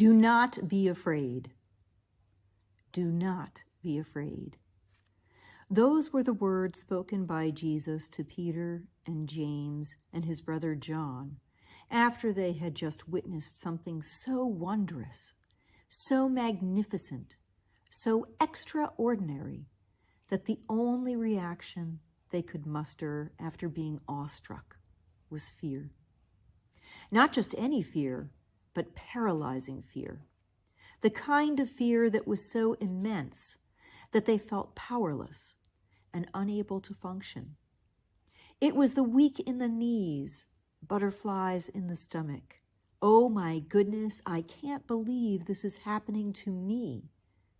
Do not be afraid. Do not be afraid. Those were the words spoken by Jesus to Peter and James and his brother John after they had just witnessed something so wondrous, so magnificent, so extraordinary that the only reaction they could muster after being awestruck was fear. Not just any fear, but paralyzing fear. The kind of fear that was so immense that they felt powerless and unable to function. It was the weak in the knees, butterflies in the stomach. Oh my goodness, I can't believe this is happening to me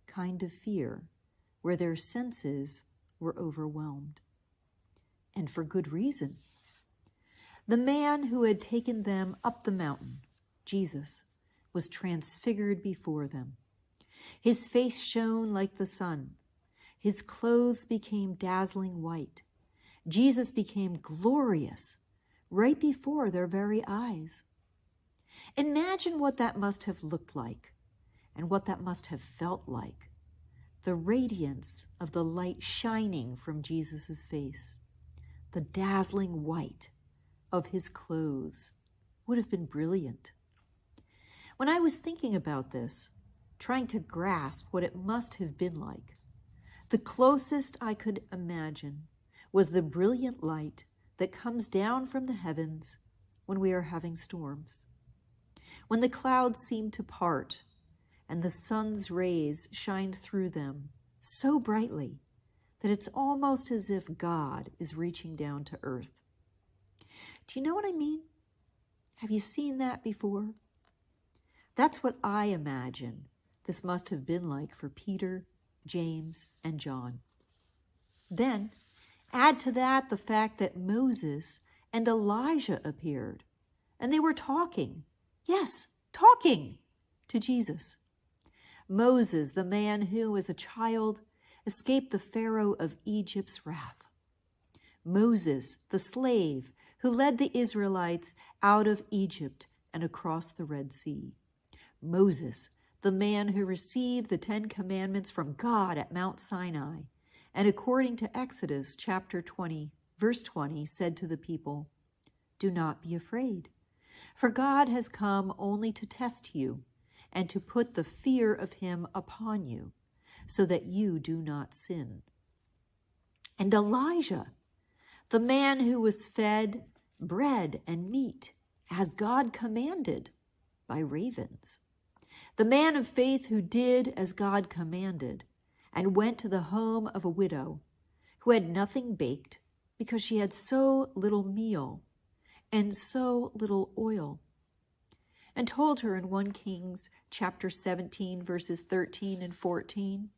kind of fear, where their senses were overwhelmed. And for good reason. The man who had taken them up the mountain, Jesus, was transfigured before them. His face shone like the sun. His clothes became dazzling white. Jesus became glorious right before their very eyes. Imagine what that must have looked like and what that must have felt like. The radiance of the light shining from Jesus' face, the dazzling white of his clothes would have been brilliant. When I was thinking about this, trying to grasp what it must have been like, the closest I could imagine was the brilliant light that comes down from the heavens when we are having storms. When the clouds seem to part and the sun's rays shine through them so brightly that it's almost as if God is reaching down to earth. Do you know what I mean? Have you seen that before? That's what I imagine this must have been like for Peter, James, and John. Then, add to that the fact that Moses and Elijah appeared, and they were talking, yes, talking to Jesus. Moses, the man who, as a child, escaped the Pharaoh of Egypt's wrath. Moses, the slave who led the Israelites out of Egypt and across the Red Sea. Moses, the man who received the 10 Commandments from God at Mount Sinai, and according to Exodus chapter 20, verse 20, said to the people, "Do not be afraid, for God has come only to test you and to put the fear of him upon you, so that you do not sin." And Elijah, the man who was fed bread and meat as God commanded by ravens. The man of faith who did as God commanded and went to the home of a widow who had nothing baked because she had so little meal and so little oil, and told her in 1 Kings chapter 17, verses 13 and 14,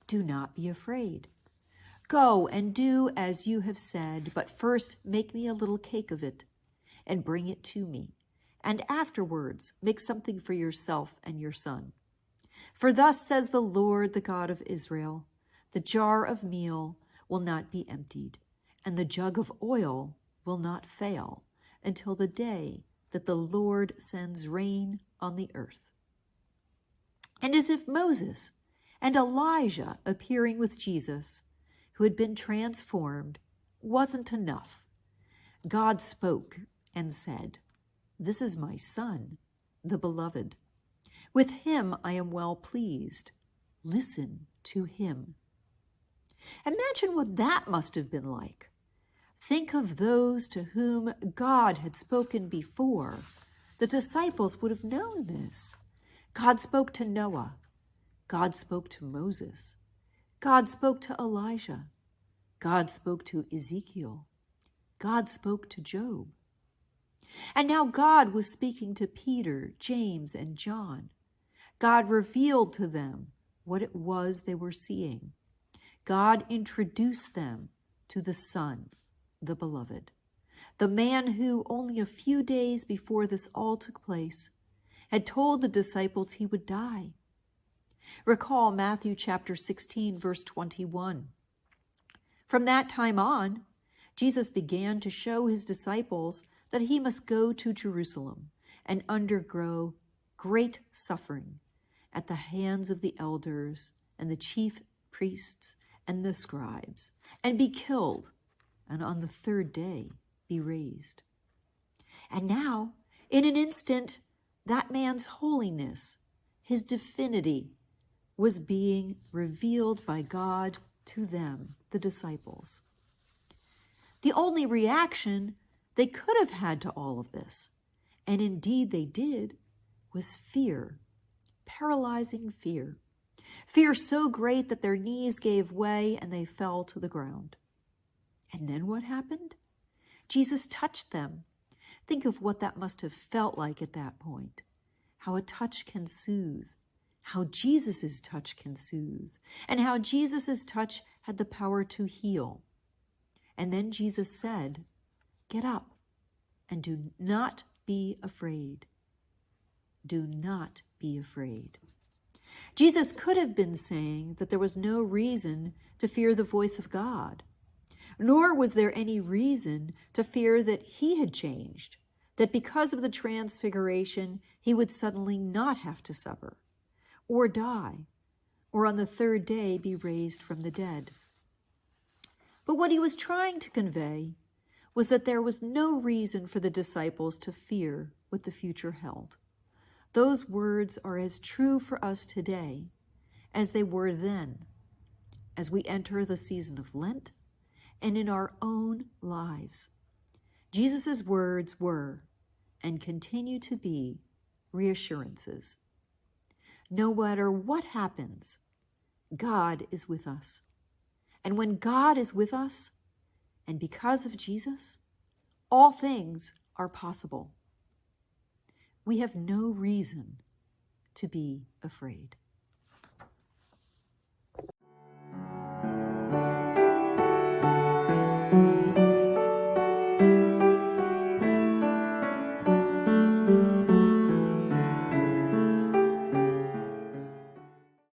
"Do not be afraid. Go and do as you have said, but first make me a little cake of it and bring it to me, and afterwards make something for yourself and your son. For thus says the Lord, the God of Israel, the jar of meal will not be emptied, and the jug of oil will not fail until the day that the Lord sends rain on the earth." And as if Moses and Elijah appearing with Jesus, who had been transformed, wasn't enough, God spoke and said, "This is my Son, the beloved. With him I am well pleased. Listen to him." Imagine what that must have been like. Think of those to whom God had spoken before. The disciples would have known this. God spoke to Noah. God spoke to Moses. God spoke to Elijah. God spoke to Ezekiel. God spoke to Job. And now God was speaking to Peter, James, and John. God revealed to them what it was they were seeing. God introduced them to the Son, the beloved, the man who only a few days before this all took place had told the disciples he would die. Recall Matthew chapter 16, verse 21. From that time on, Jesus began to show his disciples that he must go to Jerusalem and undergo great suffering at the hands of the elders and the chief priests and the scribes, and be killed, and on the third day be raised. And now, in an instant, that man's holiness, his divinity, was being revealed by God to them, the disciples. The only reaction they could have had to all of this, and indeed they did, was fear, paralyzing fear. Fear so great that their knees gave way and they fell to the ground. And then what happened? Jesus touched them. Think of what that must have felt like at that point. How a touch can soothe, how Jesus' touch can soothe, and how Jesus' touch had the power to heal. And then Jesus said, "Get up and do not be afraid." Do not be afraid. Jesus could have been saying that there was no reason to fear the voice of God, nor was there any reason to fear that he had changed, that because of the transfiguration, he would suddenly not have to suffer, or die, or on the third day be raised from the dead. But what he was trying to convey was that there was no reason for the disciples to fear what the future held. Those words are as true for us today as they were then, as we enter the season of Lent and in our own lives. Jesus' words were and continue to be reassurances. No matter what happens, God is with us. And when God is with us, and because of Jesus, all things are possible. We have no reason to be afraid.